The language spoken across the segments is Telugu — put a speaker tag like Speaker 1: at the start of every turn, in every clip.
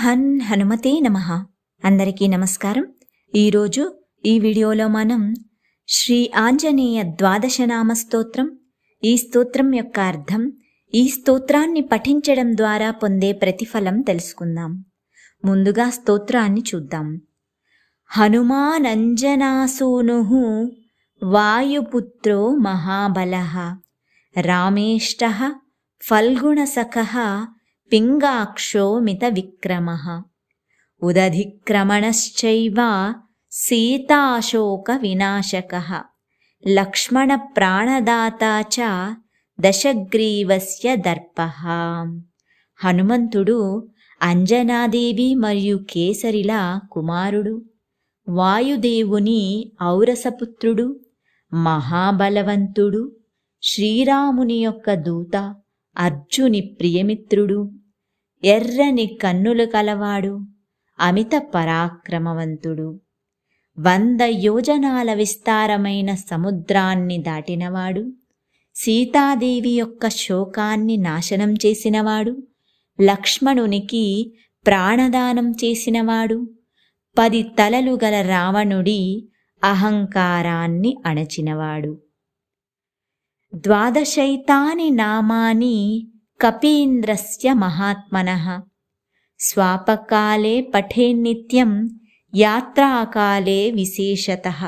Speaker 1: హన్ హనుమతే నమః. అందరికీ నమస్కారం. ఈరోజు ఈ వీడియోలో మనం శ్రీ ఆంజనేయ ద్వాదశనామ స్తోత్రం, ఈ స్తోత్రం యొక్క అర్థం, ఈ స్తోత్రాన్ని పఠించడం ద్వారా పొందే ప్రతిఫలం తెలుసుకుందాం. ముందుగా స్తోత్రాన్ని చూద్దాం. హనుమానంజనాసూనుః వాయుపుత్రో మహాబలః రామేష్టః ఫల్గుణసఖః పింగాక్షో మిత విక్రమః ఉదధిక్రమణశ్చైవ సీతాశోక వినాశకః లక్ష్మణ ప్రాణదాతా చ దశగ్రీవస్య దర్పః. హనుమంతుడు అంజనాదేవి మరియు కేసరిల కుమారుడు, వాయుదేవుని ఔరసపుత్రుడు, మహాబలవంతుడు, శ్రీరాముని యొక్క దూత, అర్జుని ప్రియమిత్రుడు, ఎర్రని కన్నులు కలవాడు, అమిత పరాక్రమవంతుడు, 100 యోజనాల విస్తారమైన సముద్రాన్ని దాటినవాడు, సీతాదేవి యొక్క శోకాన్ని నాశనం చేసినవాడు, లక్ష్మణునికి ప్రాణదానం చేసినవాడు, 10 తలలు గల రావణుడి అహంకారాన్ని అణచినవాడు. ద్వాదశైతాని నామాని కపీంద్రస్య మహాత్మనః స్వాపకాలే పఠేన్నిత్యం యాత్రాకాలే విశేషతః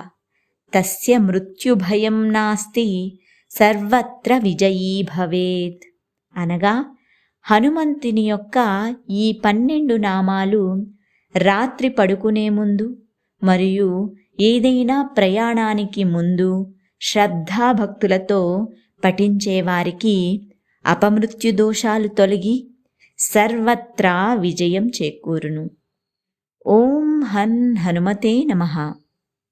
Speaker 1: తస్య మృత్యుభయం నాస్తి సర్వత్ర విజయీ భవేత్. అనగా హనుమంతుని యొక్క ఈ 12 నామాలు రాత్రి పడుకునే ముందు మరియు ఏదైనా ప్రయాణానికి ముందు శ్రద్ధాభక్తులతో పఠించేవారికి అపమృత్యు దోషాలు తొలగి సర్వత్రా విజయం చేకూరును. ఓం హన్ హనుమతే నమః.